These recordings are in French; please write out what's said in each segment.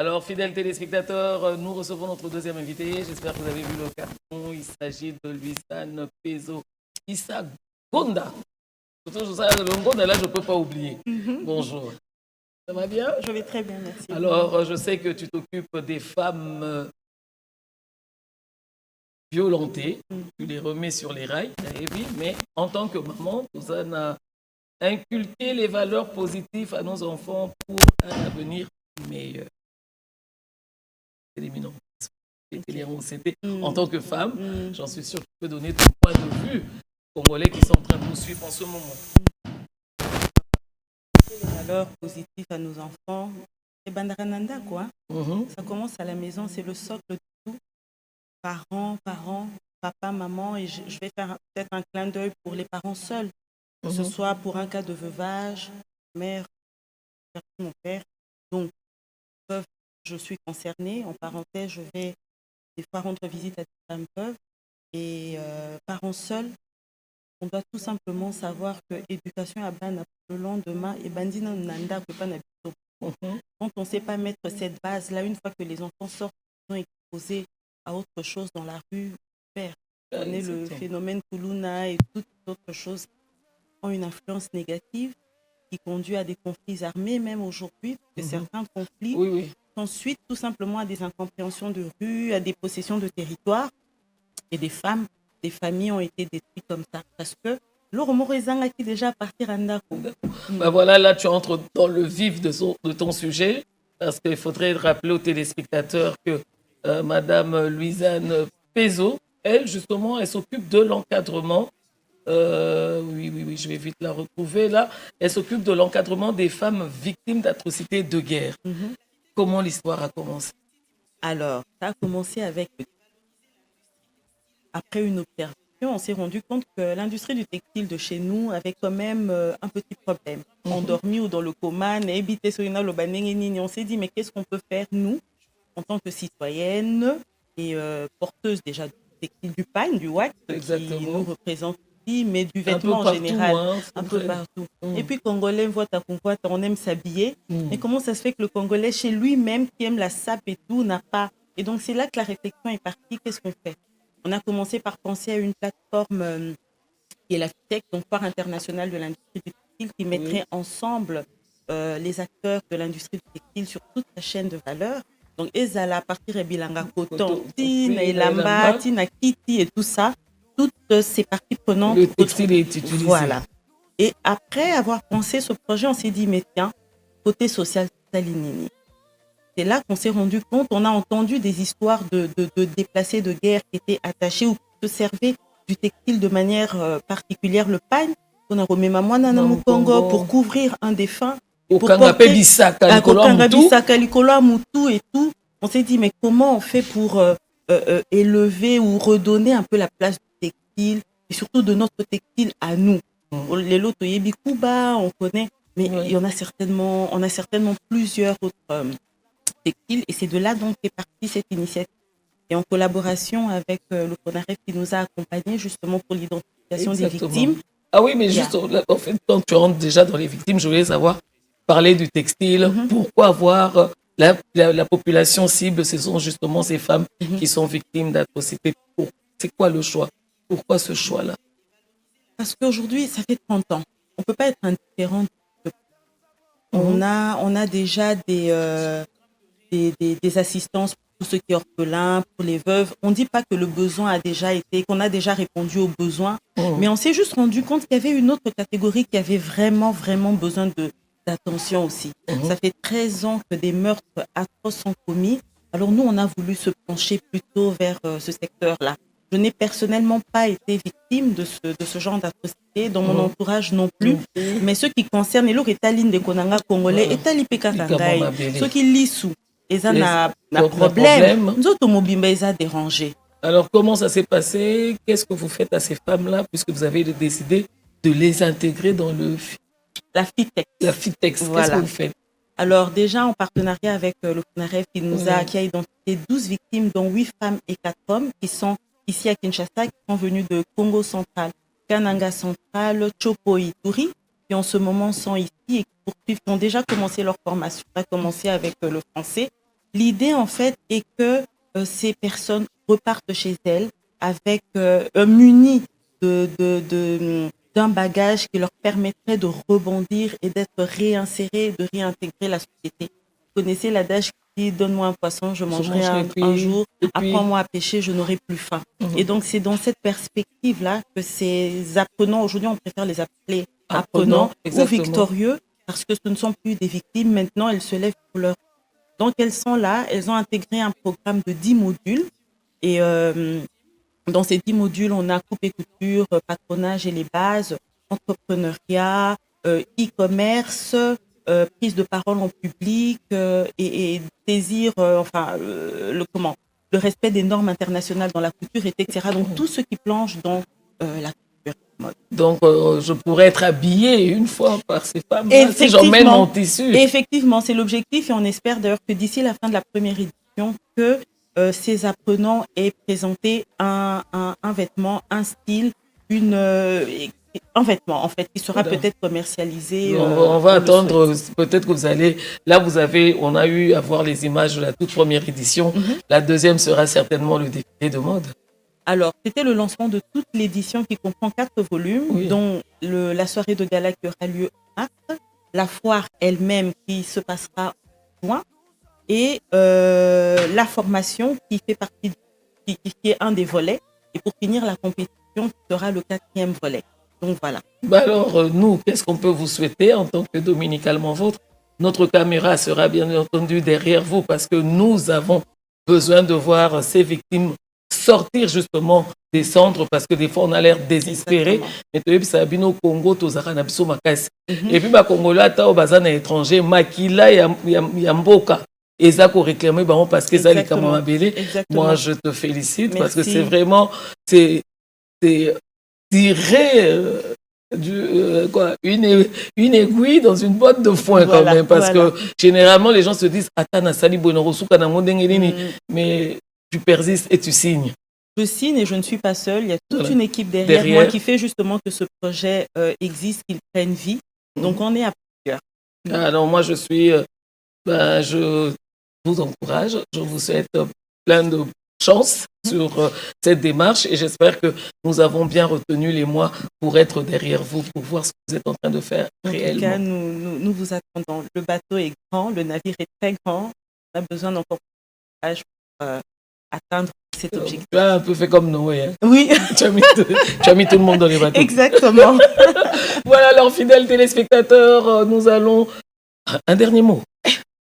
Alors, fidèles téléspectateurs, nous recevons notre deuxième invité. J'espère que vous avez vu le carton. Il s'agit de Luisane Pezo Issa Gonda. Le Gonda, là, je ne peux pas oublier. Bonjour. Ça va bien? Je vais très bien, merci. Alors, je sais que tu t'occupes des femmes violentées. Tu les remets sur les rails, mais en tant que maman, tu as inculqué les valeurs positives à nos enfants pour un avenir meilleur. Éliminant. En tant que femme, j'en suis sûr que tu peux donner ton point de vue congolais qui sont en train de nous suivre en ce moment. Les valeurs positives à nos enfants, c'est Bandarananda, quoi. Ça commence à la maison, c'est le socle de tout. Parents, papa, maman, et je vais faire peut-être un clin d'œil pour les parents seuls, que ce soit pour un cas de veuvage, mère, mon père. Donc, je suis concernée. En parenthèse, je vais des fois rendre visite à des femmes veuves. Et parents seuls, on doit tout simplement savoir que l'éducation à ban le lendemain et bandina nanda peut pas quand on ne sait pas mettre cette base là, une fois que les enfants sortent, ils sont exposés à autre chose dans la rue, faire. On est le phénomène Kuluna et toutes autres choses ont une influence négative qui conduit à des conflits armés, même aujourd'hui, que certains conflits sont suite tout simplement à des incompréhensions de rue, à des possessions de territoire. Et des femmes, des familles ont été détruites comme ça. Parce que l'Oromorezanga qui déjà partir en Ndako. Voilà, là tu entres dans le vif de ton sujet, parce qu'il faudrait rappeler aux téléspectateurs que Madame Luisane Pezo, elle, justement, elle s'occupe de l'encadrement. Oui, je vais vite la retrouver là. Elle s'occupe de l'encadrement des femmes victimes d'atrocités de guerre. Comment l'histoire a commencé? Alors, ça a commencé avec... Après une observation, on s'est rendu compte que l'industrie du textile de chez nous avait quand même un petit problème. Endormi ou dans le coma, on s'est dit, mais qu'est-ce qu'on peut faire, nous, en tant que citoyennes et porteuses déjà du textile, du pain, du wax, qui nous représente ici, mais du vêtement en général, un peu partout. Et puis, Congolais, on aime s'habiller. Mais comment ça se fait que le Congolais, chez lui-même, qui aime la sape et tout, n'a pas... Et donc, c'est là que la réflexion est partie. Qu'est-ce qu'on fait? On a commencé par penser à une plateforme qui est la FITEC, donc Foire internationale de l'industrie du textile, qui mettrait ensemble les acteurs de l'industrie du textile sur toute la chaîne de valeur. Donc, Ezala, à partir de Bilanga Coton, Tina, Elamba, Tina, Kitty et tout ça, toutes ces parties prenantes. Le textile est utilisé. Voilà. Et après avoir pensé ce projet, on s'est dit, mais tiens, côté social, Salinini. C'est là qu'on s'est rendu compte, on a entendu des histoires de déplacés de guerre qui étaient attachés ou qui se servaient du textile de manière particulière, le pain. On a remis Mamouana au Congo pour couvrir un défunt. Au Kangapé Bissaka, Likolo Moutou et tout. On s'est dit, mais comment on fait pour élever ou redonner un peu la place du textile et surtout de notre textile à nous. Les lotos Yebi Kuba, on connaît, mais il y en a certainement, on a certainement plusieurs autres textiles et c'est de là donc est partie cette initiative. Et en collaboration avec le CONAREF qui nous a accompagnés justement pour l'identification des victimes. Ah oui, mais juste, en fait, quand tu rentres déjà dans les victimes, je voulais savoir, parler du textile, pourquoi avoir la population cible, ce sont justement ces femmes qui sont victimes d'atrocités. C'est quoi le choix? Pourquoi ce choix-là? Parce qu'aujourd'hui, ça fait 30 ans. On ne peut pas être indifférent. On a déjà des assistances pour tous ceux qui sont orphelins, pour les veuves. On ne dit pas que le besoin a déjà été, qu'on a déjà répondu aux besoins, mais on s'est juste rendu compte qu'il y avait une autre catégorie qui avait vraiment, vraiment besoin d'attention aussi. Ça fait 13 ans que des meurtres atroces sont commis. Alors nous, on a voulu se pencher plutôt vers ce secteur-là. Je n'ai personnellement pas été victime de ce genre d'atrocité, dans mon entourage non plus. Mais ceux qui concernent, et l'autre étaline des Konanga congolais, étali Pekakangai, ceux qui lissent, ils ont un problème. Nous autres, Mobimba, ils ont dérangé. Alors, comment ça s'est passé? Qu'est-ce que vous faites à ces femmes-là, puisque vous avez décidé de les intégrer dans la FITEX. La FITEX, voilà. Qu'est-ce que vous faites? Alors, déjà, en partenariat avec le CONAREF qui a identifié 12 victimes, dont 8 femmes et 4 hommes, qui sont ici à Kinshasa, qui sont venus de Congo central, Kananga central, Chopo et Ituri, qui en ce moment sont ici et qui ont déjà commencé leur formation. On a commencé avec le français. L'idée, en fait, est que ces personnes repartent chez elles avec munies d'un bagage qui leur permettrait de rebondir et d'être réinsérés, de réintégrer la société. Vous connaissez l'adage qui dit donne-moi un poisson, je mangerai un jour, apprends-moi à pêcher, je n'aurai plus faim. Et donc, c'est dans cette perspective-là que ces apprenants, aujourd'hui, on préfère les appeler apprenants ou victorieux, parce que ce ne sont plus des victimes. Maintenant, elles se lèvent pour leur. Donc, elles sont là, elles ont intégré un programme de 10 modules. Et dans ces 10 modules, on a coupe et couture, patronage et les bases, entrepreneuriat, e-commerce, prise de parole en public et désir, le respect des normes internationales dans la couture, etc. Donc, tout ce qui planche dans la couture. Donc, je pourrais être habillée une fois par ces femmes si j'emmène mon tissu. Effectivement, c'est l'objectif et on espère d'ailleurs que d'ici la fin de la première édition, que ces apprenants aient présenté un vêtement, un style, un vêtement en fait qui sera peut-être commercialisé. On va attendre, peut-être que vous allez, là on a eu à voir les images de la toute première édition. La deuxième sera certainement le défilé de mode. Alors, c'était le lancement de toute l'édition qui comprend 4 volumes, dont la soirée de gala qui aura lieu en mars, la foire elle-même qui se passera en juin, et la formation qui fait partie, qui est un des volets, et pour finir, la compétition qui sera le 4e volet. Donc voilà. Alors, nous, qu'est-ce qu'on peut vous souhaiter en tant que Dominicalement Vôtre? Notre caméra sera bien entendu derrière vous parce que nous avons besoin de voir ces victimes sortir justement des centres parce que des fois on a l'air désespéré. Mais tu sais, au Congo, tu as un absou makasi. Et puis, Congolais, tu as un étranger, Makila Yamboka. Et ça, qu'on réclame parce que ça, les Kamamabélé. Moi, je te félicite. Merci. Parce que c'est vraiment, c'est tirer une aiguille dans une boîte de foin quand même. Parce que généralement, les gens se disent, Atana Sali Bonorosu, mais tu persistes et tu signes. Je signe et je ne suis pas seule. Il y a toute une équipe derrière moi qui fait justement que ce projet existe, qu'il prenne vie. Donc, on est à plusieurs. Alors, moi, je vous encourage. Je vous souhaite plein de chance sur cette démarche et j'espère que nous avons bien retenu les mois pour être derrière vous, pour voir ce que vous êtes en train de faire réellement. En tout cas, nous vous attendons. Le bateau est grand, le navire est très grand. On a besoin d'encore plus de courage pour atteindre cet objectif. Tu as un peu fait comme Noé. Hein? Oui. tu as mis tout le monde dans les bateaux. Exactement. Voilà, alors fidèles téléspectateurs, nous allons... Un dernier mot.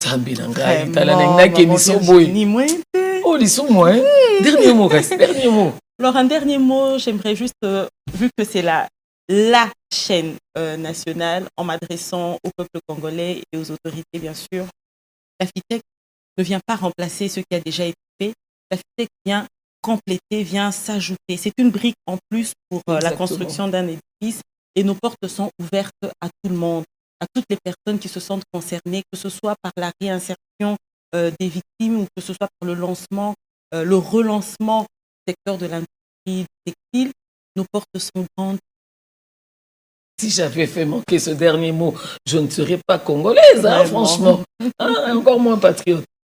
Dernier mot. Alors, un dernier mot, j'aimerais juste, vu que c'est la chaîne nationale, en m'adressant au peuple congolais et aux autorités, bien sûr, la FITEC ne vient pas remplacer ce qui a déjà été fait. La FITEC vient compléter, vient s'ajouter. C'est une brique en plus pour la construction d'un édifice et nos portes sont ouvertes à tout le monde, à toutes les personnes qui se sentent concernées, que ce soit par la réinsertion des victimes ou que ce soit par le relancement du secteur de l'industrie textile. Nos portes sont grandes. Si j'avais fait manquer ce dernier mot, je ne serais pas congolaise, hein, franchement. Encore moins patriote.